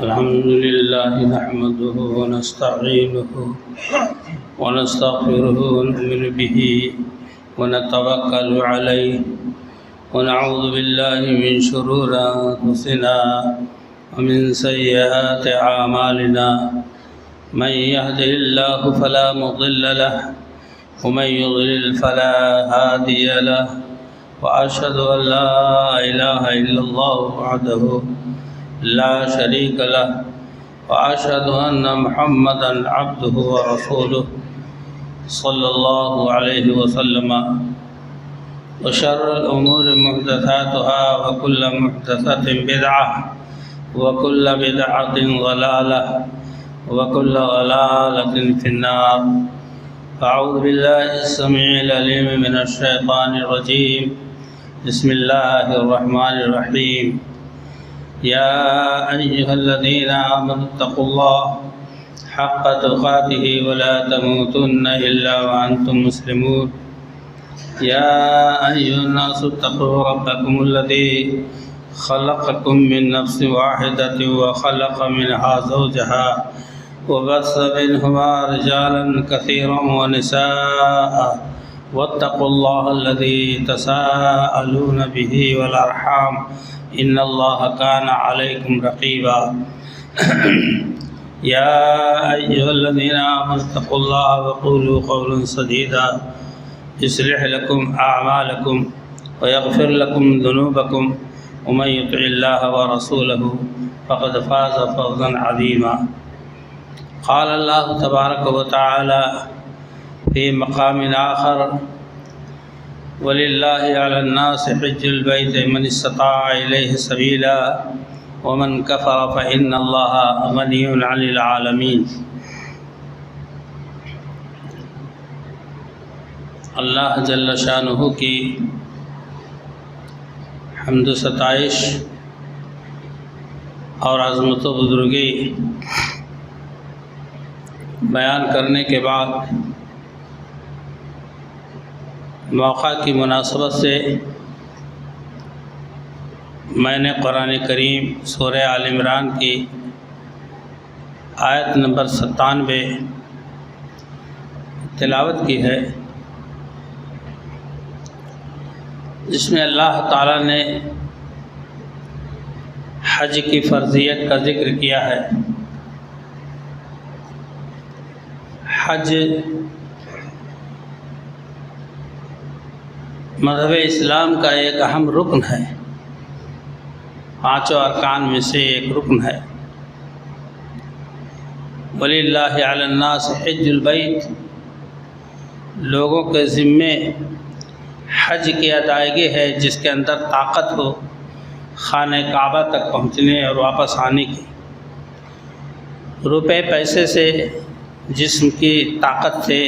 الحمد لله نحمده ونستعينه ونستغفره ونؤمن به ونتوكل عليه ونعوذ بالله من شرور أنفسنا ومن سيئات أعمالنا من يهده الله فلا مضل له ومن يضلل فلا هادي له وأشهد أن لا إله إلا الله وحده لا شريك له وأشهد أن محمدا عبده ورسوله صلى الله عليه وسلم وشر الأمور محدثاتها وكل محدثة بدعة وكل بدعة ضلالة وكل ضلالة في النار. أعوذ بالله السميع العليم من الشيطان الرجيم. بسم الله الرحمن الرحيم. يا أيها الذين آمنوا اتقوا الله حق تقاته ولا تموتن إلا وأنتم مسلمون. يا أيها الناس اتقوا ربكم الذي خلقكم من نفس واحدة وخلق منها زوجها وبث منهما رجالا كثيرا ونساء واتقوا الله الذي تساءلون به والأرحام إن الله كان عليكم رقيبا. يا أيها الذين آمنوا اتقوا الله وقولوا قولا سديدا يصلح لكم أعمالكم ويغفر لكم ذنوبكم ومن يطع الله ورسوله فقد فاز فوزا عظيما. قال الله تبارك وتعالى في مقام آخر: وللہ علی الناس حج البیت من استطاع الیہ سبیلا ومن کفر فإن اللہ غنی عن العالمین. اللہ جل شانہ کی حمد و ستائش اور عظمت و بزرگی بیان کرنے کے بعد موقع کی مناسبت سے میں نے قرآن کریم سورہ آل عمران کی آیت نمبر 97 تلاوت کی ہے، جس میں اللہ تعالیٰ نے حج کی فرضیت کا ذکر کیا ہے. حج مذہب اسلام کا ایک اہم رکن ہے، 5 ارکان میں سے ایک رکن ہے. وَلِلَّهِ عَلَى النَّاسِ حِجُّ الْبَيْتِ، لوگوں کے ذمے حج کی ادائیگی ہے جس کے اندر طاقت ہو خانہ کعبہ تک پہنچنے اور واپس آنے کی. روپے پیسے سے، جسم کی طاقت سے،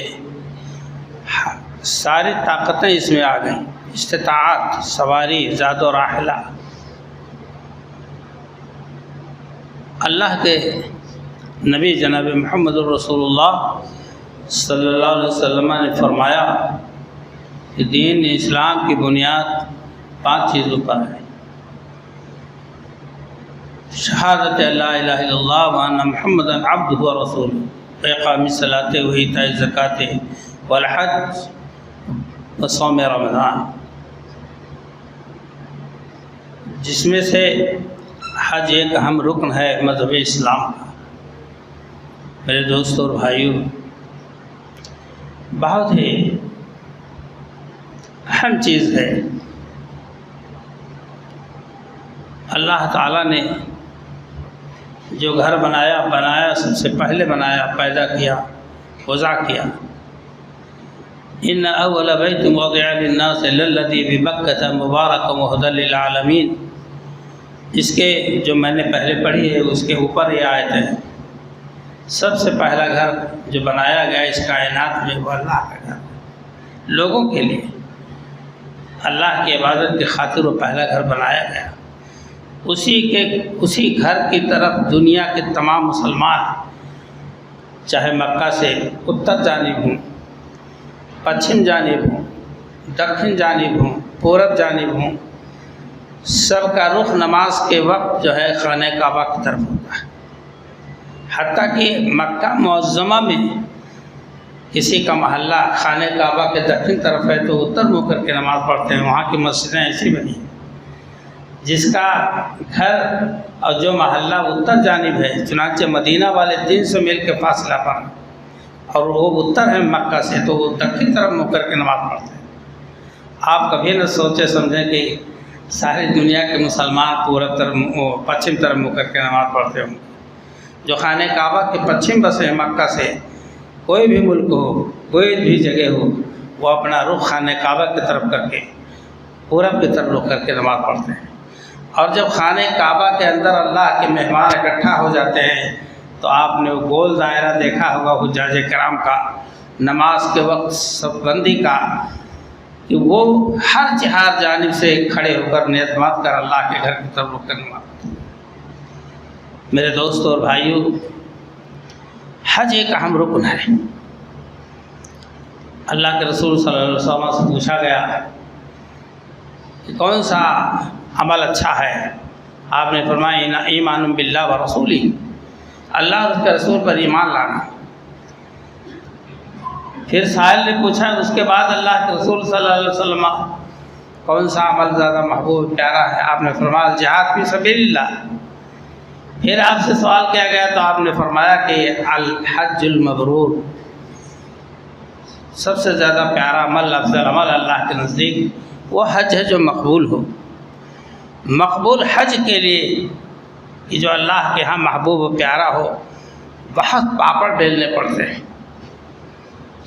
ساری طاقتیں اس میں آ گئیں. استطاعت، سواری، زاد و راحلہ. اللہ کے نبی جناب محمد الرسول اللہ صلی اللہ علیہ وسلم نے فرمایا کہ دین اسلام کی بنیاد 5 چیزوں پر ہے: شہادت لا الہ الا اللہ وان محمد عبدہ ورسولہ، اقام الصلاۃ وایتاء الزکوٰۃ والحج وصوم رمضان. جس میں سے حج ایک اہم رکن ہے مذہب اسلام کا. میرے دوستوں اور بھائیوں، بہت ہی اہم چیز ہے. اللہ تعالیٰ نے جو گھر بنایا سب سے پہلے بنایا، پیدا کیا، وضع کیا. ان اول بیت وضع للناس للذی ببکۃ مبارکا وہدی للعالمین. اس کے جو میں نے پہلے پڑھی ہے اس کے اوپر یہ آیت ہے. سب سے پہلا گھر جو بنایا گیا اس کائنات میں وہ اللہ کا گھر، لوگوں کے لیے اللہ کی عبادت کی خاطر وہ پہلا گھر بنایا گیا. اسی گھر کی طرف دنیا کے تمام مسلمان، چاہے مکہ سے اتر جانب ہوں، پچھم جانب ہوں، دکھن جانب ہوں، پورب جانب ہوں، سب کا رخ نماز کے وقت جو ہے خانہ کعبہ کی طرف ہوتا ہے. حتیٰ کہ مکہ معظمہ میں کسی کا محلہ خانہ کعبہ کے دক্ষن طرف ہے تو اتر منہ کر کے نماز پڑھتے ہیں. وہاں کی مسجدیں ایسی بنی ہیں جس کا گھر اور جو محلہ اتر جانب ہے، چنانچہ مدینہ والے 300 میل کے فاصلہ پر، اور وہ اتر ہے مکہ سے، تو وہ دক্ষن طرف منہ کر کے نماز پڑھتے ہیں. آپ کبھی نہ سوچے سمجھیں کہ ساری دنیا کے مسلمان پورب طرف پچھم طرف منہ کر کے نماز پڑھتے ہوں. جو خانہ کعبہ کے پچھم بسے ہیں مکہ سے، کوئی بھی ملک ہو، کوئی بھی جگہ ہو، وہ اپنا رخ خانہ کعبہ کی طرف کر کے پورب کی طرف رخ کر کے نماز پڑھتے ہیں. اور جب خانہ کعبہ کے اندر اللہ کے مہمان اکٹھا ہو جاتے ہیں تو آپ نے وہ گول دائرہ دیکھا ہوگا حجاج کرام کا نماز کے وقت صف بندی کا، کہ وہ ہر جانب سے کھڑے ہو کر نیت مات کر اللہ کے گھر کی طرف رخ کر نماز پڑھتے ہیں. میرے دوستوں اور بھائیوں، حج ایک اہم رکن ہے. اللہ کے رسول صلی اللہ علیہ وسلم سے پوچھا گیا کہ کون سا عمل اچھا ہے؟ آپ نے فرمایا ایمان باللہ و رسولی، اللہ اور اس کے رسول پر ایمان لانا. پھر سائل نے پوچھا اس کے بعد اللہ کے رسول صلی اللہ علیہ وسلم کون سا عمل زیادہ محبوب پیارا ہے؟ آپ نے فرمایا جہاد فی سبیل اللہ. پھر آپ سے سوال کیا گیا تو آپ نے فرمایا کہ الحج المبرور، سب سے زیادہ پیارا عمل، افضل عمل اللہ کے نزدیک وہ حج ہے جو مقبول ہو. مقبول حج کے لیے کہ جو اللہ کے ہاں محبوب و پیارا ہو، بہت پاپڑ بیلنے پڑتے ہیں.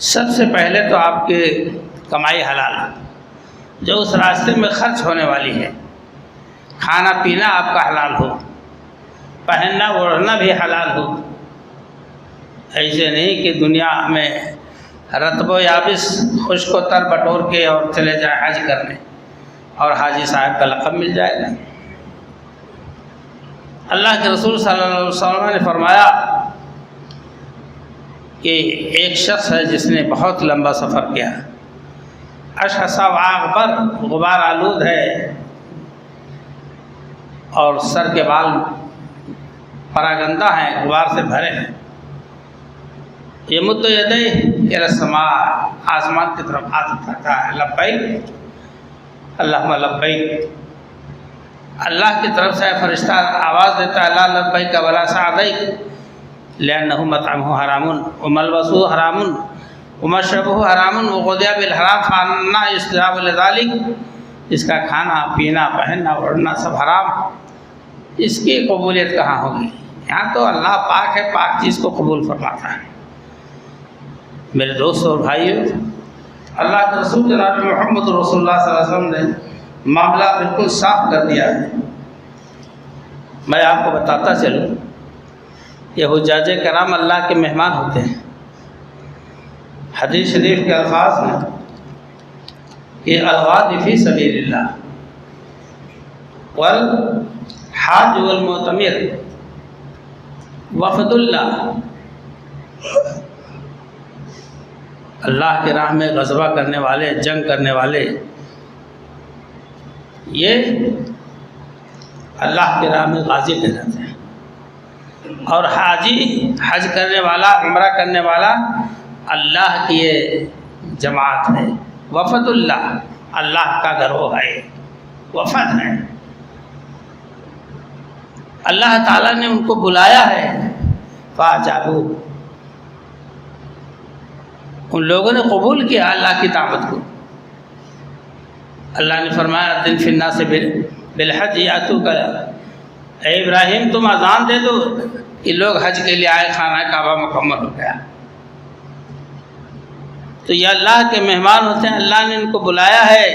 سب سے پہلے تو آپ کی کمائی حلال جو اس راستے میں خرچ ہونے والی ہے، کھانا پینا آپ کا حلال ہو، پہننا اوڑھنا بھی حلال ہو. ایسے نہیں کہ دنیا میں رطب و یابس خشک و تر بٹور کے اور چلے جائیں حج کرنے اور حاجی صاحب کا لقب مل جائے گا. اللہ کے رسول صلی اللہ علیہ وسلم نے فرمایا کہ ایک شخص ہے جس نے بہت لمبا سفر کیا، اشعث اغبر، غبار آلود ہے اور سر کے بال پراگندہ ہیں، غبار سے بھرے ہیں. یہ مد یدیہ الی السماء، آسمان کی طرف ہاتھ اٹھاتا ہے، لبیک اللہم لبیک. اللہ کی طرف سے فرشتہ آواز دیتا ہے لا لبیک ولا سعدیک لأنہ مطعمہ حرام وملبسہ حرام ومشربہ حرام وغذی بالحرام فانا یستجاب لذلک. اس کا کھانا پینا پہننا اوڑھنا سب حرام، اس کی قبولیت کہاں ہوگی؟ یہاں تو اللہ پاک ہے، پاک چیز کو قبول فرماتا ہے. میرے دوستوں اور بھائیوں، اللہ کے رسول جناب محمد رسول اللہ صلی اللہ علیہ وسلم نے معاملہ بالکل صاف کر دیا ہے. میں آپ کو بتاتا چلوں، یہ حجاج کرام اللہ کے مہمان ہوتے ہیں. حدیث شریف کے الفاظ میں کہ الغازی فی سبیل اللہ والحاج والمعتمر وفد اللہ، اللہ کے راہ میں غزوہ کرنے والے، جنگ کرنے والے، یہ اللہ کے راہ میں غازی کہلاتے ہیں. اور حاجی، حج کرنے والا، عمرہ کرنے والا، اللہ کی یہ جماعت ہے. وفد اللہ، اللہ کا گروہ ہے، وفد ہے. اللہ تعالیٰ نے ان کو بلایا ہے، فاجابوا، ان لوگوں نے قبول کیا اللہ کی دعوت کو. اللہ نے فرمایا دن فی الناس بالحج یاتوک، اے ابراہیم تم اذان دے دو کہ لوگ حج کے لیے آئے، خانہ کعبہ مکمل ہو گیا. تو یہ اللہ کے مہمان ہوتے ہیں، اللہ نے ان کو بلایا ہے،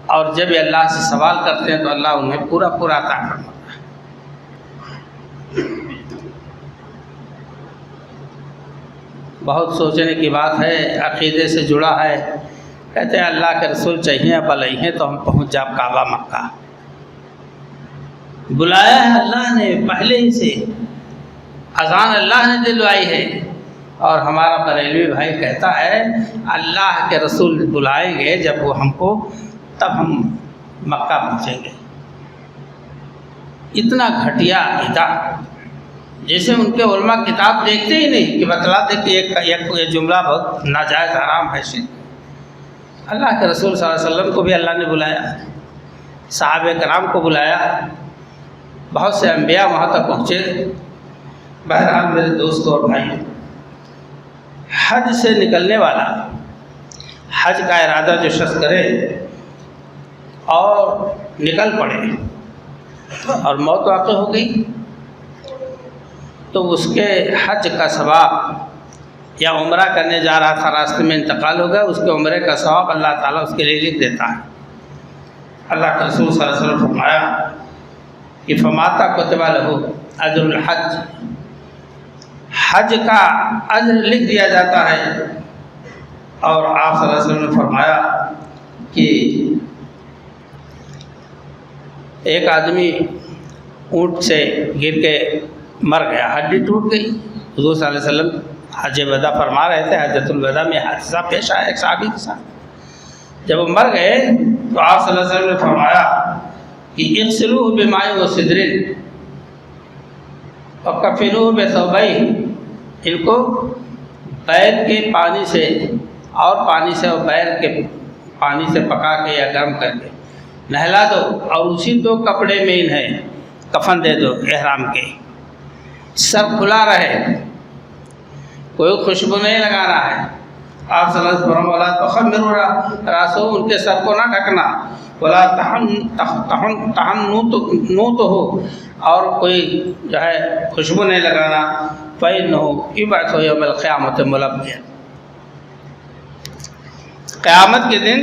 اور جب یہ اللہ سے سوال کرتے ہیں تو اللہ انہیں پورا پورا عطا فرماتا ہے. بہت سوچنے کی بات ہے، عقیدے سے جڑا ہے. کہتے ہیں اللہ کے رسول چاہیے بلئی ہیں تو ہم پہنچ جا کعبہ مکہ. بلایا ہے اللہ نے پہلے ہی سے، اذان اللہ نے دلوائی ہے. اور ہمارا بریلوی بھائی کہتا ہے اللہ کے رسول بلائیں گے جب وہ ہم کو، تب ہم مکہ پہنچیں گے. اتنا گھٹیا عقیدہ جیسے ان کے علماء کتاب دیکھتے ہی نہیں کہ بتلا دے کہ یہ جملہ بہت ناجائز حرام ہے شرک۔ اللہ کے رسول صلی اللہ علیہ وسلم کو بھی اللہ نے بلایا، صحابہ کرام کو بلایا، بہت سے انبیاء وہاں تک پہنچے۔ بہرحال میرے دوستوں اور بھائیوں، حج سے نکلنے والا، حج کا ارادہ جو شخص کرے اور نکل پڑے اور موت واقع ہو گئی تو اس کے حج کا ثواب، یا عمرہ کرنے جا رہا تھا راستے میں انتقال ہو گیا، اس کے عمرے کا ثواب اللہ تعالیٰ اس کے لیے لکھ دیتا ہے۔ اللہ کے رسول صلی اللہ علیہ وسلم فرمایا کہ فماتا کتب لہ اجر الحج، حج کا اجر لکھ دیا جاتا ہے۔ اور آپ صلی اللہ علیہ وسلم نے فرمایا کہ ایک آدمی اونٹ سے گر کے مر گیا، ہڈی ٹوٹ گئی۔ حضور صلی اللہ علیہ وسلم حج وداع فرما رہے تھے، حجۃ الوداع میں حادثہ پیش آیا ایک صحابی کے ساتھ۔ جب وہ مر گئے تو آپ صلی اللہ علیہ وسلم نے فرمایا کہ اغسلوہ بماء وسدر وکفنوہ بثوبین، ان کو بیل کے پانی سے اور پانی سے اور بیل کے پانی سے پکا کے یا گرم کر کے نہلا دو، اور اسی دو کپڑے میں انہیں کفن دے دو احرام کے، سر کھلا رہے، کوئی خوشبو نہیں لگانا ہے۔ آپ صلی اللہ علیہ وسلم ولا تخمروا راسو، ان کے سر کو نہ ڈھکنا، ولا تحنوط ہو، اور کوئی جو ہے خوشبو نہیں لگانا، فإنه يبعث يوم القیامت ملبیا، قیامت کے دن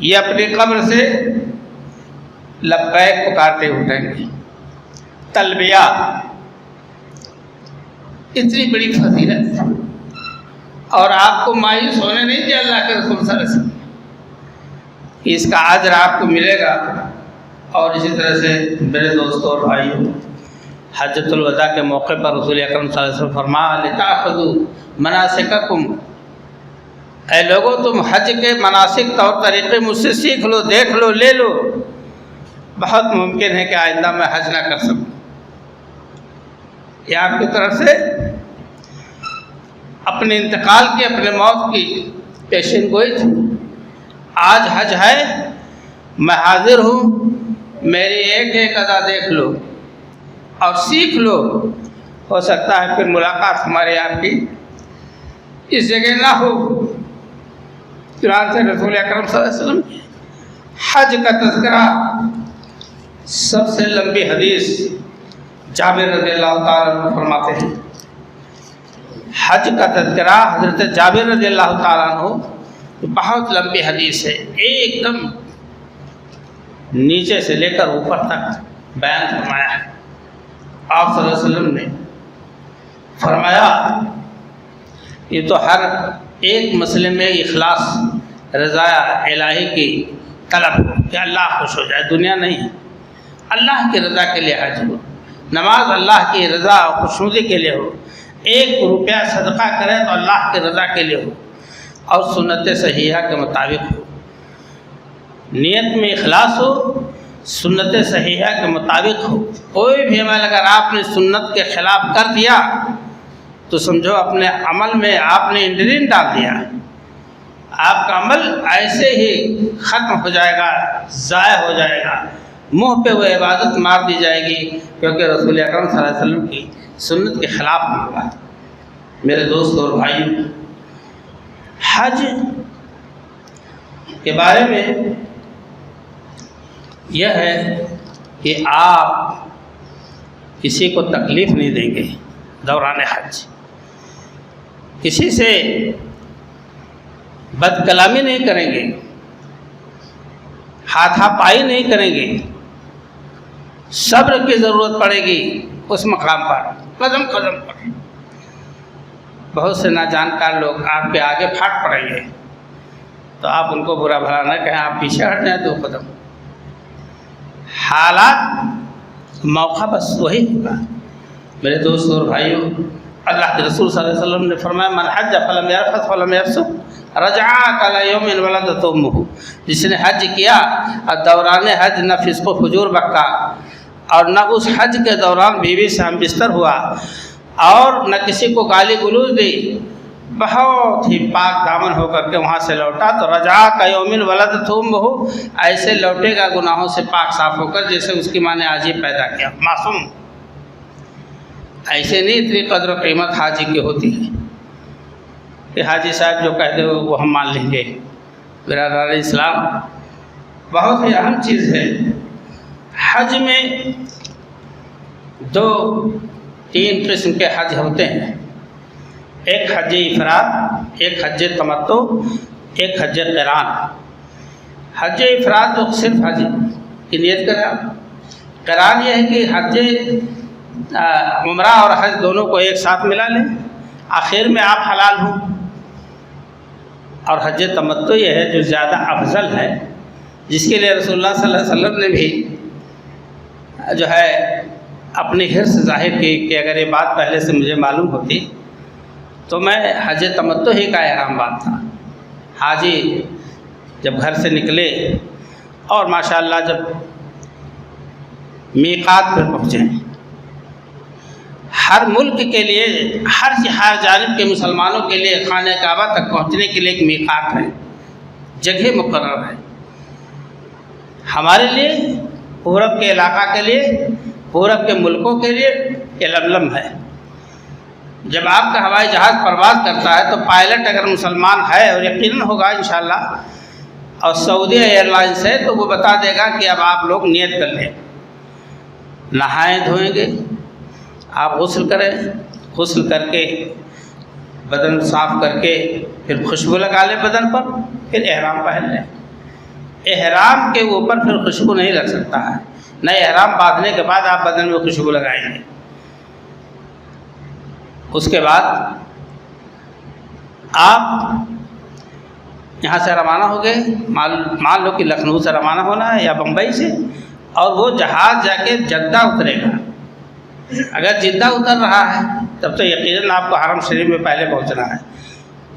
یہ اپنی قبر سے لبیک پکارتے اٹھیں گے۔ تلبیہ اتنی بڑی فضیلت، اور آپ کو مایوس ہونے نہیں دیا اللہ کے رسول صلی اللہ علیہ وسلم کہ اس کا اجر آپ کو ملے گا۔ اور اسی طرح سے میرے دوستوں اور بھائیوں، حجۃ الوداع کے موقع پر رسول اکرم صلی اللہ علیہ وسلم فرمایا لتأخذوا مناسککم، اے لوگوں تم حج کے مناسک طور طریقے مجھ سے سیکھ لو، دیکھ لو، لے لو۔ بہت ممکن ہے کہ آئندہ میں حج نہ کر سکوں، یہ آپ کی طرف سے اپنے انتقال کی، اپنے موت کی پیشین گوئی تھی۔ آج حج ہے، میں حاضر ہوں، میری ایک ایک ادا دیکھ لو اور سیکھ لو، ہو سکتا ہے پھر ملاقات ہمارے آپ کی اس جگہ نہ ہو۔ چنانچہ رسول اکرم صلی اللہ علیہ وسلم حج کا تذکرہ، سب سے لمبی حدیث جابر رضی اللہ تعالیٰ عنہ فرماتے ہیں، حج کا تذکرہ حضرت جابر رضی اللہ تعالیٰ عنہ بہت لمبی حدیث ہے، ایک دم نیچے سے لے کر اوپر تک بیان فرمایا ہے۔ آپ صلی اللہ علیہ وسلم نے فرمایا یہ تو ہر ایک مسئلے میں اخلاص رضا الہی کی طلب ہو کہ اللہ خوش ہو جائے، دنیا نہیں، اللہ کی رضا کے لیے حج ہو، نماز اللہ کی رضا اور خوشنودی کے لیے ہو، 1 روپیہ صدقہ کرے تو اللہ کی رضا کے لیے ہو، اور سنت صحیحہ کے مطابق ہو، نیت میں اخلاص ہو، سنت صحیحہ کے مطابق ہو۔ کوئی بھی عمل اگر آپ نے سنت کے خلاف کر دیا تو سمجھو اپنے عمل میں آپ نے انڈرین ڈال دیا، آپ کا عمل ایسے ہی ختم ہو جائے گا، ضائع ہو جائے گا، منہ پہ وہ عبادت مار دی جائے گی، کیونکہ رسول اکرم صلی اللہ علیہ وسلم کی سنت کے خلاف ہوگا۔ میرے دوست اور بھائیوں، حج کے بارے میں یہ ہے کہ آپ کسی کو تکلیف نہیں دیں گے دوران حج، کسی سے بد کلامی نہیں کریں گے، ہاتھا پائی نہیں کریں گے، صبر کی ضرورت پڑے گی اس مقام پر، قدم قدم پر۔ بہت سے ناجانکار لوگ آپ کے آگے پھاٹ پڑیں گے تو آپ ان کو برا بھلا نہ کہیں، آپ پیچھے ہٹ جائیں 2 قدم۔ حالات موقع بس وہی ہوگا۔ میرے دوستوں اور بھائیوں، اللہ کے رسول صلی اللہ علیہ وسلم نے فرمایا من حج فلم یرفث فلم یفسق رجع کلی یوم ولدتہ امہ، جس نے حج کیا اور دوران حج نہ فسق و فجور بکا اور نہ اس حج کے دوران بیوی سے ہم بستر ہوا اور نہ کسی کو گالی گلوچ دی، بہت ہی پاک دامن ہو کر کے وہاں سے لوٹا تو رجا کا یومن ولدتہ امہ، ایسے لوٹے گا گناہوں سے پاک صاف ہو کر جیسے اس کی ماں نے آج ہی پیدا کیا، معصوم۔ ایسے نہیں اتنی قدر و قیمت حاجی کی ہوتی ہے کہ حاجی صاحب جو کہہ دے وہ ہم مان لیں گے۔ برادران اسلام، بہت ہی اہم چیز ہے۔ حج میں تین قسم کے حج ہوتے ہیں، ایک حج افراد، ایک حج تمتع، ایک حج قران۔ حج افراد تو صرف حج کی نیت کریں آپ، قران یہ ہے کہ حج عمرہ اور حج دونوں کو ایک ساتھ ملا لیں، آخر میں آپ حلال ہوں۔ اور حج تمتع یہ ہے جو زیادہ افضل ہے، جس کے لیے رسول اللہ صلی اللہ علیہ وسلم نے بھی جو ہے اپنی حرص ظاہر کی کہ اگر یہ بات پہلے سے مجھے معلوم ہوتی تو میں حج تمتع ہی کا احرام باندھتا۔ حاجی جب گھر سے نکلے اور ماشاءاللہ جب میقات پر پہنچے، ہر ملک کے لیے، ہر جانب کے مسلمانوں کے لیے خانہ کعبہ تک پہنچنے کے لیے ایک میقات ہے، جگہ مقرر ہے۔ ہمارے لیے، پورب کے علاقہ کے لیے، پورب کے ملکوں کے لیے یہ لملم ہے۔ جب آپ کا ہوائی جہاز پرواز کرتا ہے تو پائلٹ اگر مسلمان ہے، اور یقیناً ہوگا انشاءاللہ، اور سعودی ایئر لائنس ہے تو وہ بتا دے گا کہ اب آپ لوگ نیت کر لیں، نہائیں دھوئیں گے، آپ غسل کریں، غسل کر کے بدن صاف کر کے پھر خوشبو لگا لیں بدن پر، پھر احرام پہن لیں۔ احرام کے اوپر پھر خوشبو نہیں لگ سکتا ہے، نہ احرام باندھنے کے بعد آپ بدن میں خوشبو لگائیں گے۔ اس کے بعد آپ یہاں سے روانہ ہو گئے، مان لو کہ لکھنؤ سے روانہ ہونا ہے یا بمبئی سے، اور وہ جہاز جا کے جدہ اترے گا۔ اگر جدہ اتر رہا ہے تب تو یقیناً آپ کو حرم شریف میں پہلے پہنچنا ہے،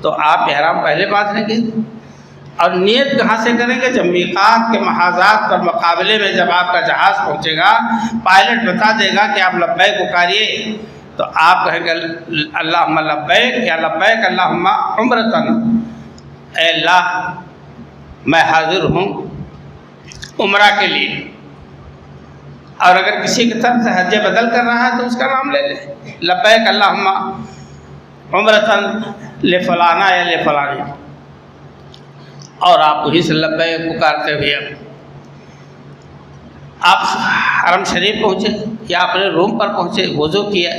تو آپ احرام پہلے باندھ لیں گے۔ اور نیت کہاں سے کریں گے؟ جب میقات کے محاذات پر مقابلے میں جب آپ کا جہاز پہنچے گا، پائلٹ بتا دے گا کہ آپ لبیک پکاریے، تو آپ کہیں گے اللہم لبیک یا لبیک اللہم عمرتن، اے اللہ میں حاضر ہوں عمرہ کے لیے۔ اور اگر کسی کی طرف سے حج بدل کر رہا ہے تو اس کا نام لے لے، لبیک اللہم عمرتن لفلانا یا لفلانی، اور آپ وہی سے لبیک پکارتے ہوئے آپ حرم شریف پہنچے یا اپنے روم پر پہنچے، وضو کیا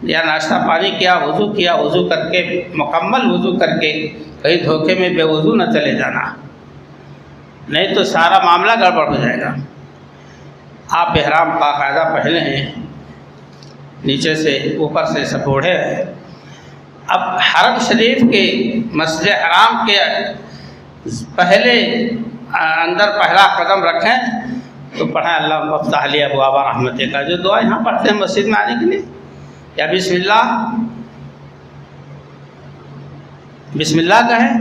یا ناشتہ پانی کیا، وضو کیا، وضو کر کے مکمل وضو کر کے کہیں دھوکے میں بے وضو نہ چلے جانا، نہیں تو سارا معاملہ گڑبڑ ہو جائے گا۔ آپ احرام باقاعدہ پہنے ہیں، نیچے سے اوپر سے سب اوڑھے ہیں۔ اب حرم شریف کے مسجد حرام کے پہلے اندر پہلا قدم رکھیں تو پڑھیں اللہم افتح لی ابواب رحمتک کا جو دعا یہاں پڑھتے ہیں مسجد میں آنے کے لیے، یا بسم اللہ کہیں،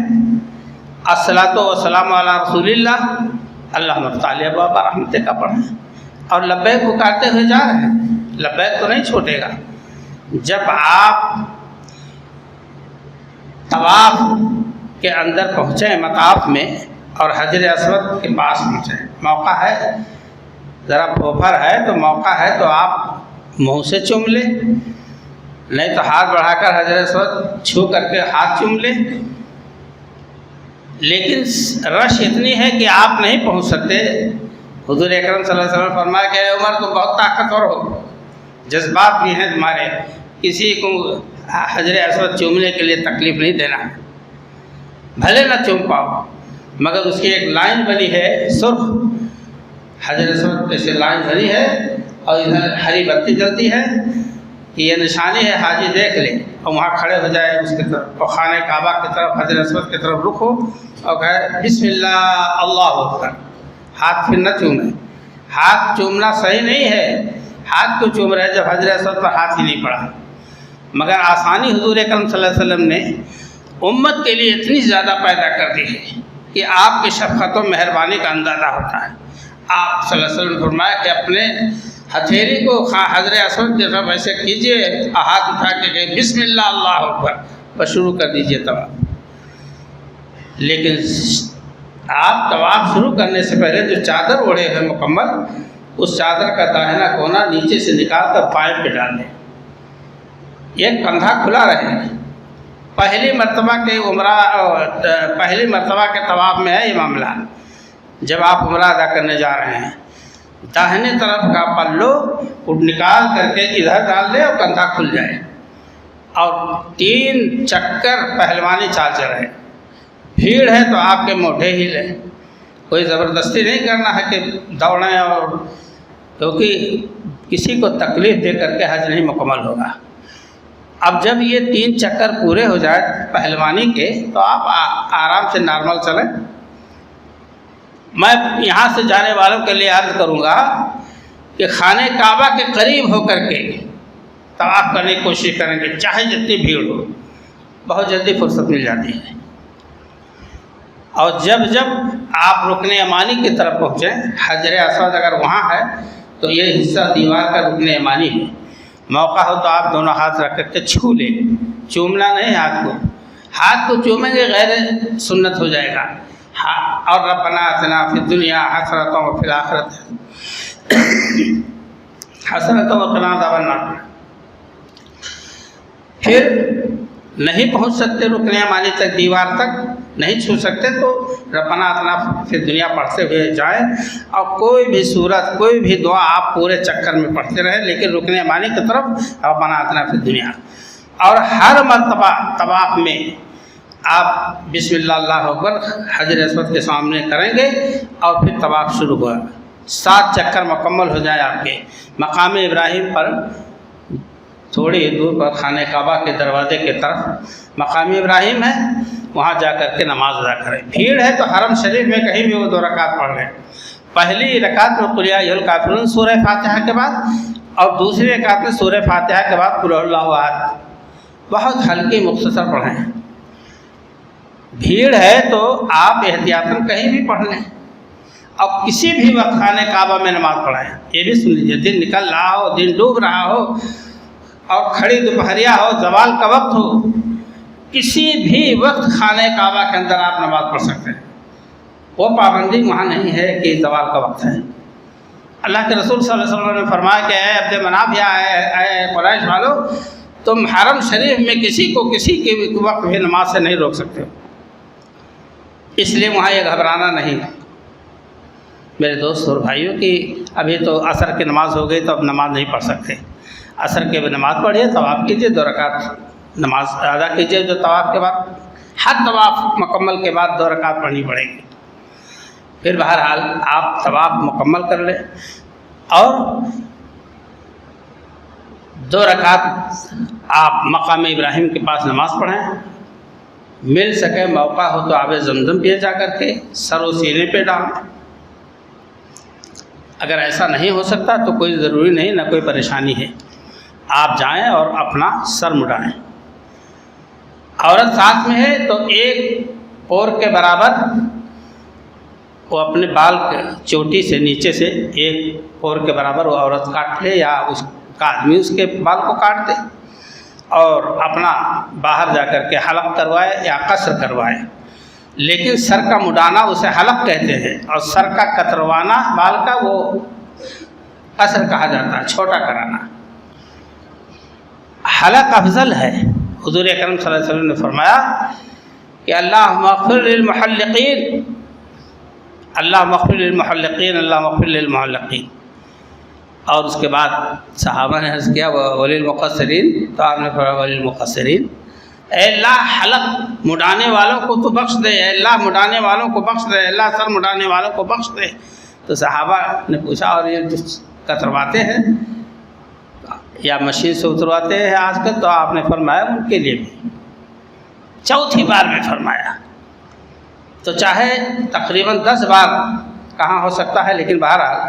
الصلاۃ والسلام علی رسول اللہ، اللہم افتح لی ابواب رحمتک کا پڑھیں، اور لبیک پکارتے ہوئے جا رہے ہیں، لبیک تو نہیں چھوٹے گا۔ جب آپ طواف کے اندر پہنچیں مطاف میں اور حجر اسود کے پاس پہنچیں، موقع ہے، ذرا پھوپھر ہے تو موقع ہے تو آپ منہ سے چوم لیں، نہیں تو ہاتھ بڑھا کر حجر اسود چھو کر کے ہاتھ چوم لیں۔ لیکن رش اتنی ہے کہ آپ نہیں پہنچ سکتے۔ حضور اکرم صلی اللہ علیہ وسلم فرمایا کہ اے عمر تم بہت طاقتور ہو، جذبات بھی ہیں تمہارے، کسی کو حجر اسود چومنے کے لیے تکلیف نہیں دینا ہے، بھلے نہ چوم پاؤ، مگر اس کی ایک لائن بنی ہے سرخ، حجر اسود پہ سے لائن بنی ہے اور ادھر ہری بتی جلتی ہے کہ یہ نشانی ہے، حاجی دیکھ لے اور وہاں کھڑے ہو جائے اس کی طرف، اور خانہ کعبہ کی طرف حجر اسود کی طرف رخ ہو اور کہے بسم اللہ اللہ اکبر، ہاتھ پھر نہ چومیں۔ ہاتھ چومنا صحیح نہیں ہے، ہاتھ کیوں چوم رہے جب حجر اسود پر ہاتھ ہی نہیں پڑا؟ مگر آسانی حضور اکرم صلی اللہ علیہ وسلم نے امت کے لیے اتنی زیادہ پیدا کر دی ہے کہ آپ کی شفقت و مہربانی کا اندازہ ہوتا ہے۔ آپ صلی اللہ علیہ وسلم نے فرمایا کہ اپنے ہتھیلی کو حجر اسود کی طرف ایسے کیجئے، ہاتھ اٹھا کے کہ بسم اللہ اللہ اکبر، بس شروع کر دیجئے طواف۔ لیکن آپ طواف شروع کرنے سے پہلے جو چادر اوڑھے ہیں مکمل، اس چادر کا داہنا کونا نیچے سے نکال کر پائپ پہ ڈال دیں، ایک کندھا کھلا رہے۔ پہلی مرتبہ کے طواف میں ہے یہ معاملہ۔ جب آپ عمرہ ادا کرنے جا رہے ہیں، داہنے طرف کا پلو نکال کر کے ادھر ڈال دیں اور کندھا کھل جائے، اور 3 چکر پہلوانی چال چلائیں۔ بھیڑ ہے تو آپ کے موٹے ہی لیں، کوئی زبردستی نہیں کرنا ہے کہ دوڑیں، اور کیونکہ کسی کو تکلیف دے کر کے حج نہیں مکمل ہوگا۔ اب جب یہ 3 چکر پورے ہو جائے پہلوانی کے، تو آپ آرام سے نارمل چلیں۔ میں یہاں سے جانے والوں کے لیے عرض کروں گا کہ خانہ کعبہ کے قریب ہو کر کے طواف کرنے کی کوشش کریں گے، چاہے جتنی بھیڑ ہو، بہت جلدی فرصت مل جاتی ہے۔ اور جب آپ رکن یمانی کی طرف پہنچیں، حجر اسود اگر وہاں ہے تو یہ حصہ دیوار کا رکن یمانی ہے، موقع ہو تو آپ دونوں ہاتھ رکھ کر کے چھو لیں، چومنا نہیں ہاتھ کو چومیں گے غیر سنت ہو جائے گا۔ اور ربنا آتنا فی الدنیا حسنۃ وفی الآخرۃ حسنۃ وقنا عذاب النار۔ پھر نہیں پہنچ سکتے رکن یمانی تک، دیوار تک نہیں چھو سکتے، تو ربنا آتنا فی الدنیا پڑھتے ہوئے جائیں، اور کوئی بھی صورت، کوئی بھی دعا آپ پورے چکر میں پڑھتے رہیں، لیکن رکن یمانی کی طرف ربنا آتنا فی الدنیا۔ اور ہر مرتبہ طواف میں آپ بسم اللہ اللہ اکبر حجر اسود کے سامنے کریں گے، اور پھر طواف شروع ہوگا۔ 7 چکر مکمل ہو جائے آپ کے۔ مقام ابراہیم پر تھوڑی دور پر خانہ کعبہ کے دروازے کے طرف مقام ابراہیم ہے، وہاں جا کر کے نماز ادا کریں۔ بھیڑ ہے تو حرم شریف میں کہیں بھی وہ 2 رکعت پڑھ لیں۔ پہلی رکعت میں قل یا ایھا الکافرون سورہ فاتحہ کے بعد، اور دوسری رکعت میں سورہ فاتحہ کے بعد قل اللہ احد، بہت ہلکی مختصر پڑھیں۔ بھیڑ ہے تو آپ احتیاطاً کہیں بھی پڑھ لیں، اب کسی بھی وقت خانہ کعبہ میں نماز پڑھیں۔ یہ بھی سن لیجیے، دن نکل رہا ہو، دن ڈوب رہا ہو، اور کھڑی دوپہریہ ہو، زوال کا وقت ہو، کسی بھی وقت خانہ کعبہ کے اندر آپ نماز پڑھ سکتے ہیں۔ وہ پابندی وہاں نہیں ہے کہ زوال کا وقت ہے۔ اللہ کے رسول صلی اللہ علیہ وسلم نے فرمایا کہ اے عبد مناف یا اے قریش والو، تم حرم شریف میں کسی کے وقت بھی نماز سے نہیں روک سکتے ہو، اس لیے وہاں یہ گھبرانا نہیں۔ میرے دوست اور بھائیوں کی ابھی تو عصر کی نماز ہو گئی تو اب نماز نہیں پڑھ سکتے، عصر کے بھی نماز پڑھیے، طواف کیجیے، 2 رکعت نماز ادا کیجیے، جو طواف کے بعد، ہر طواف مکمل کے بعد 2 رکعت پڑھنی پڑے گی۔ پھر بہرحال آپ طواف مکمل کر لیں، اور 2 رکعت آپ مقام ابراہیم کے پاس نماز پڑھیں۔ مل سکے موقع ہو تو آب زمزم پیے جا کر کے سر و سینے پہ ڈالیں۔ اگر ایسا نہیں ہو سکتا تو کوئی ضروری نہیں، نہ کوئی پریشانی ہے، آپ جائیں اور اپنا سر مڈائیں۔ عورت ساتھ میں ہے تو 1 پور کے برابر وہ اپنے بال چوٹی سے نیچے سے 1 پور کے برابر وہ عورت کاٹ لے، یا اس کا آدمی اس کے بال کو کاٹ دے، اور اپنا باہر جا کر کے حلق کروائے یا قصر کروائے۔ لیکن سر کا مڈانا اسے حلق کہتے ہیں، اور سر کا کتروانا بال کا وہ قصر کہا جاتا ہے، چھوٹا کرانا۔ حلق افضل ہے۔ حضور اکرم صلی اللہ علیہ وسلم نے فرمایا کہ اللہم اغفر للمحلقین، اللہم اغفر للمحلقین، اللہم اغفر للمحلقین۔ اور اس کے بعد صحابہ نے عرض کیا وللمقصرین، تو آپ نے فرمایا وللمقصرین، اے اللہ حلق مڈانے والوں کو تو بخش دے، اے اللہ مڈانے والوں کو بخش دے، اے اللہ سر مڈانے والوں کو بخش دے۔ تو صحابہ نے پوچھا اور یہ جو کترواتے ہیں یا مشین سے اترواتے ہیں آج کل، تو آپ نے فرمایا ان کے لیے بھی، 4تھی بار میں فرمایا۔ تو چاہے تقریباً 10 بار کہاں ہو سکتا ہے، لیکن بہرحال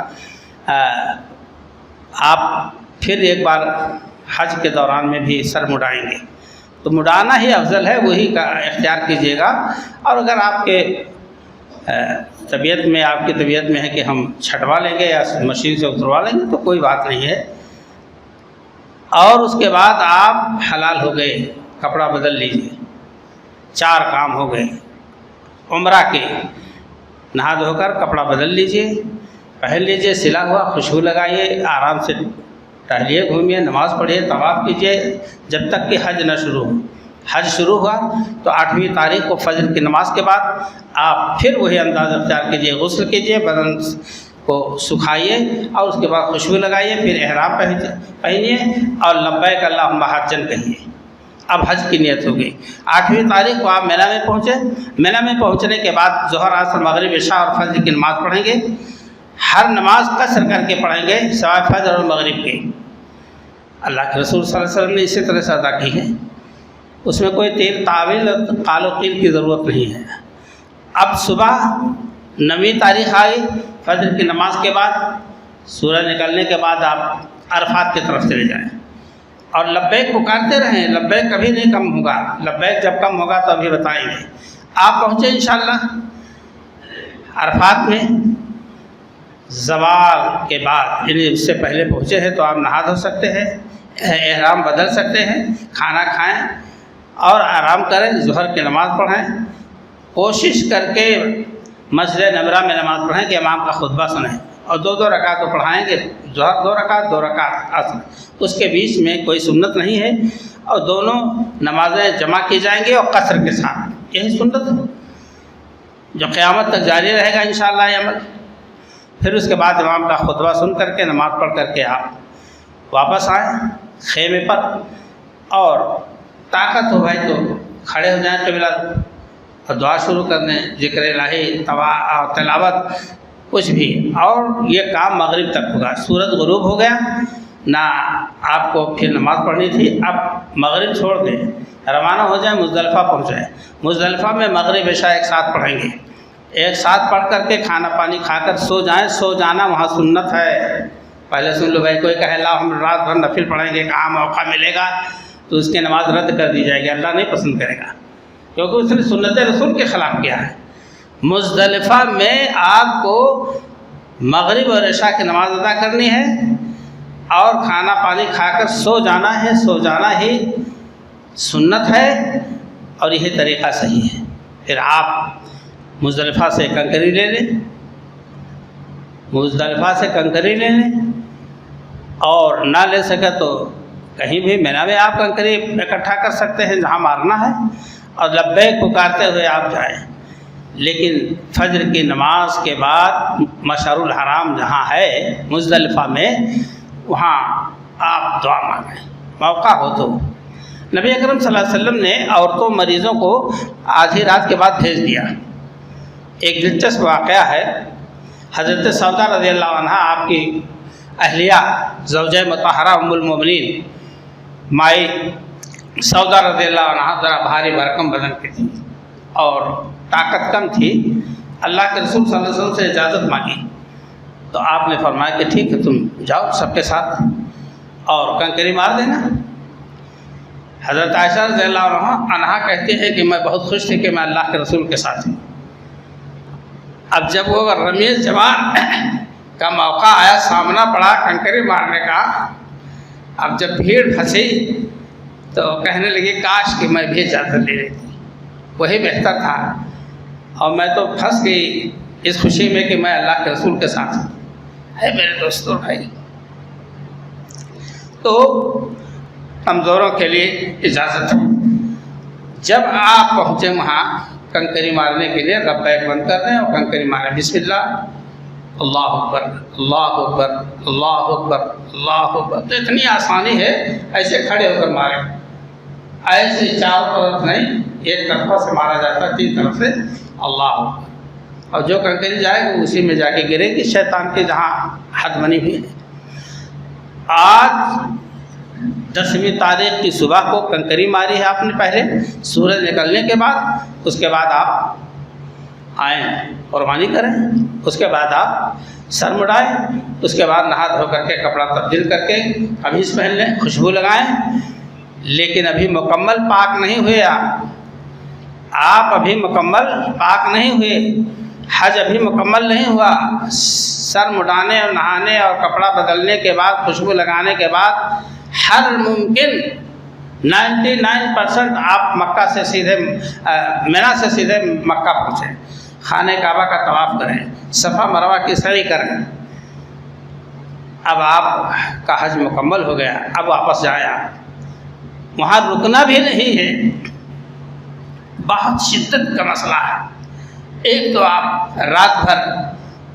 آپ پھر ایک بار حج کے دوران میں بھی سر مڈائیں گے تو مڈانا ہی افضل ہے، وہی کا اختیار کیجیے گا۔ اور اگر آپ کے طبیعت میں آپ کی طبیعت میں ہے کہ ہم چھٹوا لیں گے یا مشین سے اتروا لیں گے تو کوئی بات نہیں ہے۔ اور اس کے بعد آپ حلال ہو گئے، کپڑا بدل لیجئے، 4 کام ہو گئے عمرہ کے۔ نہا دھو کر کپڑا بدل لیجئے، پہن لیجئے، سلا ہوا، خوشبو لگائیے، آرام سے ٹہلیے، گھومیے، نماز پڑھیے، طواف کیجیے جب تک کہ حج نہ شروع ہو۔ حج شروع ہوا تو 8ویں تاریخ کو فجر کی نماز کے بعد آپ پھر وہی انداز اختیار کیجیے، غسل کیجیے، بدن کو سکھائیے اور اس کے بعد خوشبو لگائیے، پھر احرام پہنیے اور لبیک اللہم حجن کہیے۔ اب حج کی نیت ہوگی۔ 8ویں تاریخ کو آپ مینا میں پہنچے، مینا میں پہنچنے کے بعد ظہر، عصر، مغرب، عشاء اور فجر کی نماز پڑھیں گے۔ ہر نماز قصر کر کے پڑھیں گے سوائے فجر اور مغرب کے۔ اللہ کے رسول صلی اللہ علیہ وسلم نے اسی طرح سے ادا کی ہے، اس میں کوئی تعویل قال و قیل کی ضرورت نہیں ہے۔ اب صبح 9ویں تاریخ آئی، فجر کی نماز کے بعد، سورج نکلنے کے بعد آپ عرفات کی طرف چلے جائیں اور لبیک پکارتے رہیں۔ لبیک کبھی نہیں کم ہوگا، لبیک جب کم ہوگا تو ابھی بتائیں گے۔ آپ پہنچے انشاءاللہ عرفات میں زوال کے بعد، یعنی اس سے پہلے پہنچے ہیں تو آپ نہا دھو سکتے ہیں، احرام بدل سکتے ہیں، کھانا کھائیں اور آرام کریں، ظہر کی نماز پڑھیں۔ کوشش کر کے مسجد نمرہ میں نماز پڑھیں کہ امام کا خطبہ سنیں، اور 2 رکعت تو پڑھائیں گے، ظہر 2 رکعت 2 رکعت عصر، اس کے بیچ میں کوئی سنت نہیں ہے، اور دونوں نمازیں جمع کی جائیں گی اور قصر کے ساتھ، یہی سنت ہے جو قیامت تک جاری رہے گا انشاءاللہ یہ عمل۔ پھر اس کے بعد امام کا خطبہ سن کر کے نماز پڑھ کر کے آپ واپس آئیں خیمے پر، اور طاقت ہو بھائی تو کھڑے ہو جائیں قبلہ اور دعا شروع کر دیں، ذکر الہی، تلاوت، کچھ بھی۔ اور یہ کام مغرب تک ہوگا۔ سورج غروب ہو گیا نہ آپ کو پھر نماز پڑھنی تھی، اب مغرب چھوڑ دیں، روانہ ہو جائیں، مزدلفہ پہنچ جائیں۔ مزدلفہ میں مغرب عشاء ایک ساتھ پڑھیں گے، ایک ساتھ پڑھ کر کے کھانا پانی کھا کر سو جائیں۔ سو جانا وہاں سنت ہے، پہلے سن لو بھائی، کوئی کہے لا ہم رات بھر نفل پڑھیں گے، کہاں موقع ملے گا تو اس کی نماز رد کر دی جائے گی، اللہ نہیں پسند کرے گا، کیونکہ اس نے سنت رسول کے خلاف کیا ہے۔ مزدلفہ میں آپ کو مغرب اور عشاء کی نماز ادا کرنی ہے اور کھانا پانی کھا کر سو جانا ہے، سو جانا ہی سنت ہے اور یہی طریقہ صحیح ہے۔ پھر آپ مزدلفہ سے کنکری لے لیں، مزدلفہ سے کنکری لے لیں، اور نہ لے سکے تو کہیں بھی مینا میں آپ کنکری اکٹھا کر سکتے ہیں جہاں مارنا ہے، اور لبیک پکارتے ہوئے آپ جائیں۔ لیکن فجر کی نماز کے بعد مشعر الحرام جہاں ہے مزدلفہ میں، وہاں آپ دعا مانگیں موقع ہو تو۔ نبی اکرم صلی اللہ علیہ وسلم نے عورتوں مریضوں کو آدھی رات کے بعد بھیج دیا۔ ایک دلچسپ واقعہ ہے، حضرت سودا رضی اللہ عنہ آپ کی اہلیہ زوجہ مطہرہ ام المومنین مائی سودا رضی اللہ عنہ ذرا بھاری بھرکم بدن کی تھی اور طاقت کم تھی۔ اللہ کے رسول صلی اللہ علیہ وسلم سے اجازت مانگی تو آپ نے فرمایا کہ ٹھیک ہے، تم جاؤ سب کے ساتھ اور کنکری مار دینا۔ حضرت عائشہ رضی اللہ عنہا کہتے ہیں کہ میں بہت خوش تھی کہ میں اللہ کے رسول کے ساتھ ہوں۔ اب جب وہ رمیز جوان کا موقع آیا، سامنا پڑا کنکری مارنے کا، اب جب بھیڑ پھنسی تو کہنے لگی کاش کہ میں بھی اجازت لے رہی تھی، وہی بہتر تھا، اور میں تو پھنس گئی اس خوشی میں کہ میں اللہ کے رسول کے ساتھ ہوں۔ ہے میرے دوستوں بھائی، تو کمزوروں کے لیے اجازت ہے۔ جب آپ پہنچے وہاں کنکری مارنے کے لیے، لبیک بند کر دیں اور کنکری ماریں، بسم اللہ، اللہ اکبر، اللہ اکبر، اللہ اکبر، اللہ اکبر۔ تو اتنی آسانی ہے، ایسے کھڑے ہو کر ماریں، ایسے چاروں طرف نہیں، ایک طرف سے مارا جاتا ہے، 3 طرف سے، اللہ اکبر۔ اور جو کنکری جائے گا اسی میں جا کے گرے گی، شیطان کی جہاں حد بنی ہوئی ہے۔ آج 10ویں تاریخ کی صبح کو کنکری ماری ہے آپ نے پہلے سورج نکلنے کے بعد، اس کے بعد آپ آئیں قربانی کریں، اس کے بعد آپ سر مڑائیں، اس کے بعد نہا دھو کر کے کپڑا تبدیل کر کے قمیص پہن لیں، خوشبو لگائیں۔ لیکن ابھی مکمل پاک نہیں ہوئے آپ ابھی مکمل پاک نہیں ہوئے، حج ابھی مکمل نہیں ہوا، سر مڈانے اور نہانے اور کپڑا بدلنے کے بعد، خوشبو لگانے کے بعد ہر ممکن 99% آپ مکہ سے سیدھے مینا سے سیدھے مکہ پہنچیں، خانہ کعبہ کا طواف کریں، صفا مروہ کی سعی کریں۔ اب آپ کا حج مکمل ہو گیا، اب واپس جائیں آپ، وہاں رکنا بھی نہیں ہے، بہت شدت کا مسئلہ ہے۔ ایک تو آپ رات بھر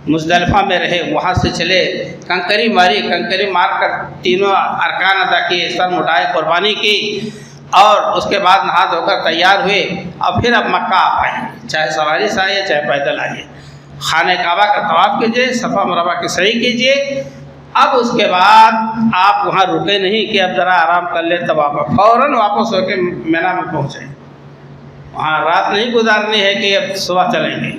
مزدلفہ میں رہے، وہاں سے چلے، کنکری ماری، کنکری مار کر تینوں ارکان ادا کیے، سر مٹائے، قربانی کی، اور اس کے بعد نہا دھو کر تیار ہوئے، اور پھر اب مکہ آپ آئیں، چاہے سواری سے آئیے چاہے پیدل آئیے، خانہ کعبہ کا طواف کیجیے، صفا مروہ کی سعی کیجیے۔ اب اس کے بعد آپ وہاں رکے نہیں کہ اب ذرا آرام کر لیں، تب آپ فوراً واپس ہو کے مینا میں پہنچیں، وہاں رات نہیں گزارنی ہے کہ اب صبح چلیں گے۔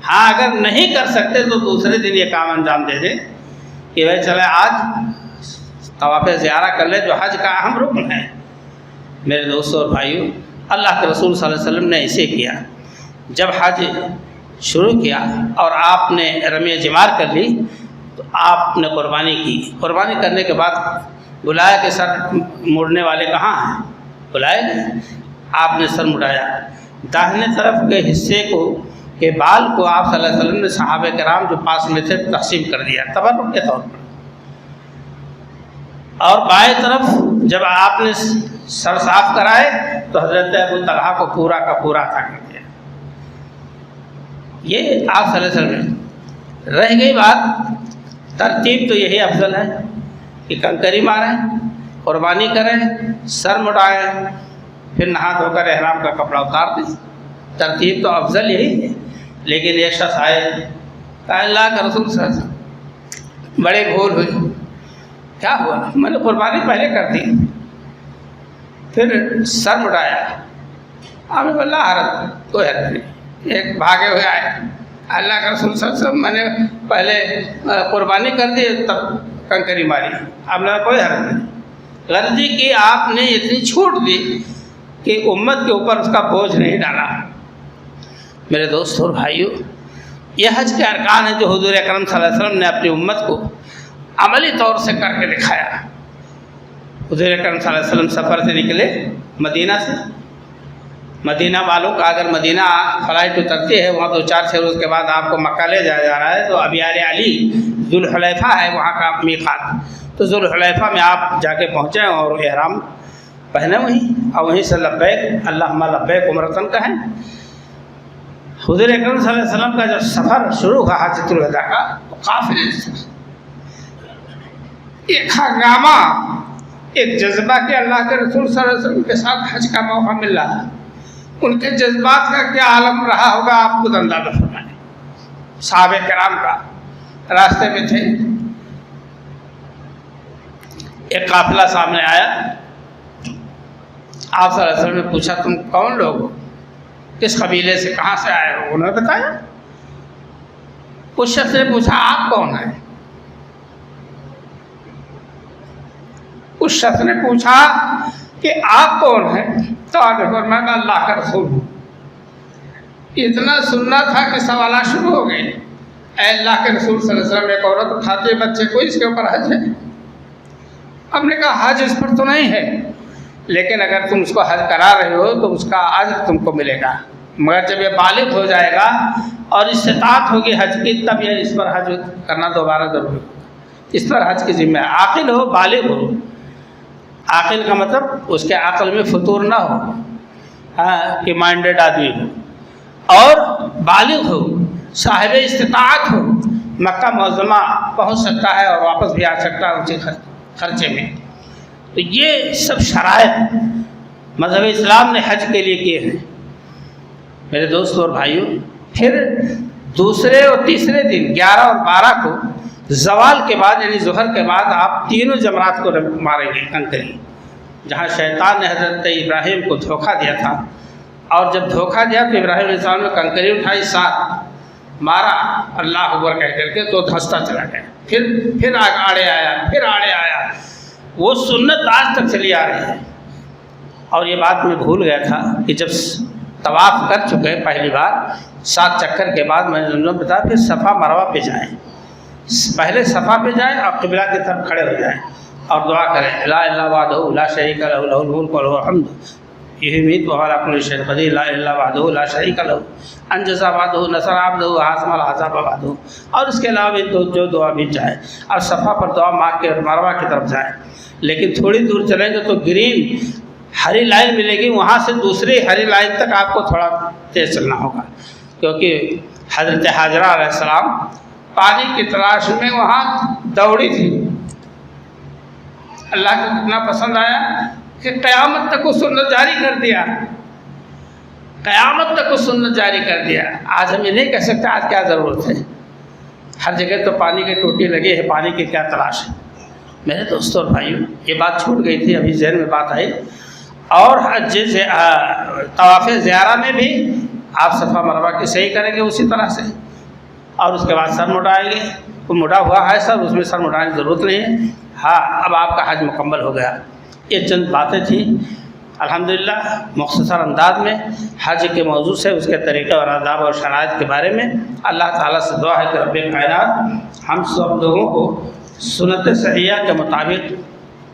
ہاں اگر نہیں کر سکتے تو دوسرے دن یہ کام انجام دے دیں کہ بھائی چلے آج طواف زیارہ کر لیں، جو حج کا اہم رکن ہے۔ میرے دوستوں اور بھائیوں، اللہ کے رسول صلی اللہ علیہ وسلم نے اسے کیا، جب حج شروع کیا اور آپ نے رمی جمار کر لی تو آپ نے قربانی کی۔ قربانی کرنے کے بعد بلایا کہ سر مڑنے والے کہاں ہیں؟ بلائے نہیں، آپ نے سر مڑایا، داہنے طرف کے حصے کو کے بال کو آپ صلی اللہ علیہ وسلم نے صحابہ کرام جو پاس میں تھے تقسیم کر دیا تبرک کے طور پر، اور بائیں طرف جب آپ نے سر صاف کرائے تو حضرت ابو طلحہ کو پورا کا پورا عطا کر دیا۔ یہ آپ صلی اللہ علیہ وسلم۔ رہ گئی بات، ترتیب تو یہی افضل ہے کہ کنکری ماریں، قربانی کریں، سر مڑائیں، پھر نہا دھو کر احرام کا کپڑا اتار دیں، ترتیب تو افضل یہی ہے۔ لیکن ایک شخص آئے، کہا اللہ کا رسول صلی اللہ علیہ وسلم بڑے بھول ہوئی، کیا ہوا؟ میں نے قربانی پہلے کر دی، پھر سر مڑایا۔ آپ نے اللہ حرت، کوئی حرت نہیں، ایک بھاگے ہوئے آئے، اللہ کا رسول صلی اللہ علیہ وسلم میں نے پہلے قربانی کر دی تب کنکری ماری، اب نے کوئی حرت نہیں۔ غلطی کی آپ نے اتنی چھوٹ دی کہ امت کے اوپر اس کا بوجھ نہیں ڈالا۔ میرے دوستوں اور بھائیوں، یہ حج کے ارکان ہیں جو حضور اکرم صلی اللہ علیہ وسلم نے اپنی امت کو عملی طور سے کر کے دکھایا۔ حضور اکرم صلی اللہ علیہ وسلم سفر سے نکلے مدینہ سے، مدینہ والوں کا اگر مدینہ فلائٹ اترتی ہے وہاں تو 4-6 روز کے بعد آپ کو مکہ لے جایا جا رہا ہے، تو ابیار علی ذوالحلیفہ ہے وہاں کا میقات، تو ذوالحلیفہ میں آپ جا کے پہنچیں اور احرام پہنے وہیں، اور وہیں سے لبیک اللہم لبیک عمرتن کہیں۔ حضور اکرم صلی اللہ علیہ وسلم کا جب سفر شروع ہوا حجۃ الوداع کا، تو قافلے سے ایک ہنگامہ، ایک جذبہ کہ اللہ کے رسول صلی اللہ علیہ وسلم کے ساتھ حج کا موقع مل رہا ہے، ان کے جذبات کا کیا عالم رہا ہوگا آپ خود اندازہ فرمائیں۔ صحابہ کرام کا راستے میں تھے، ایک قافلہ سامنے آیا، آپ صلی اللہ علیہ وسلم نے پوچھا تم کون لوگ ہو، کس قبیلے سے، کہاں سے آئے ہو؟ انہوں نے بتایا۔ اس شخص نے پوچھا آپ کون ہیں؟ اس شخص نے پوچھا کہ آپ کون ہیں؟ تو آگے فرمایا میں اللہ کا رسول ہوں۔ اتنا سننا تھا کہ سوالات شروع ہو گئے، اے اللہ کے رسول صلی اللہ علیہ وسلم، ایک عورت اٹھاتی ہے بچے کو، اس کے اوپر حج ہے؟ ہم نے کہا حج اس پر تو نہیں ہے، لیکن اگر تم اس کو حج کرا رہے ہو تو اس کا اجر تم کو ملے گا، مگر جب یہ بالغ ہو جائے گا اور استطاعت ہوگی حج کی تب یہ اس پر حج کرنا دوبارہ ضروری ہوگا، اس پر حج کی ذمہ ہے۔ عاقل ہو، بالغ ہو، عاقل کا مطلب اس کے عقل میں فطور نہ ہو، ہاں کہ مائنڈیڈ آدمی ہو، اور بالغ ہو، صاحب استطاعت ہو، مکہ معظمہ پہنچ سکتا ہے اور واپس بھی آ سکتا ہے اونچے خرچے میں۔ تو یہ سب شرائط مذہب اسلام نے حج کے لیے کیے ہیں۔ میرے دوستوں اور بھائیوں، پھر دوسرے اور تیسرے دن 11 اور 12 کو زوال کے بعد یعنی ظہر کے بعد آپ تینوں جمرات کو ماریں گے کنکری، جہاں شیطان نے حضرت ابراہیم کو دھوکہ دیا تھا، اور جب دھوکہ دیا تو ابراہیم علیہ السلام نے کنکری اٹھائی، ساتھ مارا اللہ اکبر کہہ کر کے، تو دھنستا چلا گیا، پھر آڑے آیا، پھر آڑے آیا۔ وہ سنت آج تک چلی آ رہی ہے۔ اور یہ بات میں بھول گیا تھا کہ جب طواف کر چکے پہلی بار 7 چکر کے بعد میں نے بتایا پھر صفا مروہ پہ جائیں، پہلے صفا پہ جائیں اور قبلہ کی طرف کھڑے ہو جائیں اور دعا کریں لا الہ وحدہ لا شریک لہ لہ الملک و لہ الحمد یحیی وهو علی کل شیء قدیر لا الہ وحدہ لا شریک لہ انجز وحدہ نصر عبدہ وہزم الاحزاب وحدہ، اور اس کے علاوہ جو دعا بھی چاہیں، اور صفا پر دعا مانگ کے مروہ کی طرف جائیں، لیکن تھوڑی دور چلیں گے تو گرین ہری لائن ملے گی، وہاں سے دوسری ہری لائن تک آپ کو تھوڑا تیز چلنا ہوگا، کیونکہ حضرت حاجرہ علیہ السلام پانی کی تلاش میں وہاں دوڑی تھی۔ اللہ کو کتنا پسند آیا کہ قیامت تک وہ سنت جاری کر دیا، قیامت تک وہ سنت جاری کر دیا۔ آج ہم یہ نہیں کہہ سکتے آج کیا ضرورت ہے، ہر جگہ تو پانی کی ٹوٹی لگی ہے، پانی کی کیا تلاش ہے۔ میرے دوستوں اور بھائیوں، یہ بات چھوٹ گئی تھی، ابھی ذہن میں بات آئی۔ اور طواف زیارہ میں بھی آپ صفا مروہ کی صحیح کریں گے اسی طرح سے، اور اس کے بعد سر مڈائیں گے۔ کوئی مڈا ہوا ہے سر، اس میں سر مڈانے کی ضرورت نہیں ہے۔ ہاں، اب آپ کا حج مکمل ہو گیا۔ یہ چند باتیں تھیں الحمدللہ مختصر انداز میں حج کے موضوع سے، اس کے طریقے اور آداب اور شرائط کے بارے میں۔ اللہ تعالیٰ سے دعا ہے کہ رب کائنات ہم سب لوگوں کو سنت صحیحہ کے مطابق،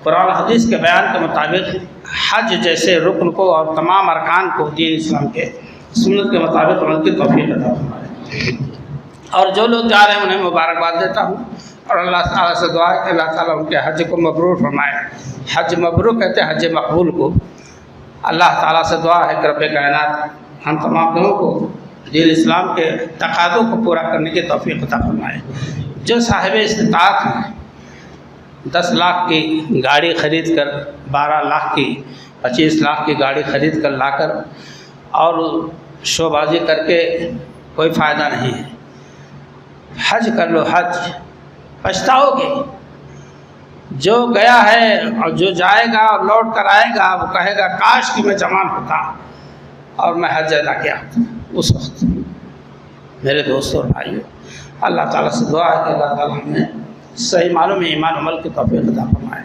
قرآن حدیث کے بیان کے مطابق حج جیسے رکن کو اور تمام ارکان کو دین اسلام کے سنت کے مطابق عمل کی توفیق عطا فرمائے۔ اور جو لوگ جا رہے ہیں انہیں مبارکباد دیتا ہوں، اور اللہ تعالیٰ سے دعا ہے کہ اللہ تعالیٰ ان کے حج کو مبرور فرمائے۔ حج مبرور کہتے ہیں حج مقبول کو۔ اللہ تعالیٰ سے دعا ہے کہ رب کائنات ہم تمام لوگوں کو دین اسلام کے تقاضوں کو پورا کرنے کی توفیق عطا فرمائے۔ جو صاحب استطاعت ہیں 10 لاکھ کی گاڑی خرید کر، 12 لاکھ کی، 25 لاکھ کی گاڑی خرید کر لا کر اور شو بازی کر کے کوئی فائدہ نہیں ہے۔ حج کر لو، حج پچھتاؤ گے۔ جو گیا ہے اور جو جائے گا اور لوٹ کر آئے گا وہ کہے گا کاش کہ میں جوان ہوتا اور میں حج ادا کیا ہوتا اس وقت۔ میرے دوستوں اور بھائیوں، اللہ تعالیٰ سے دعا ہے کہ اللہ تعالیٰ ہمیں صحیح معلوم ایمان عمل کی توفیق عطا فرمائے۔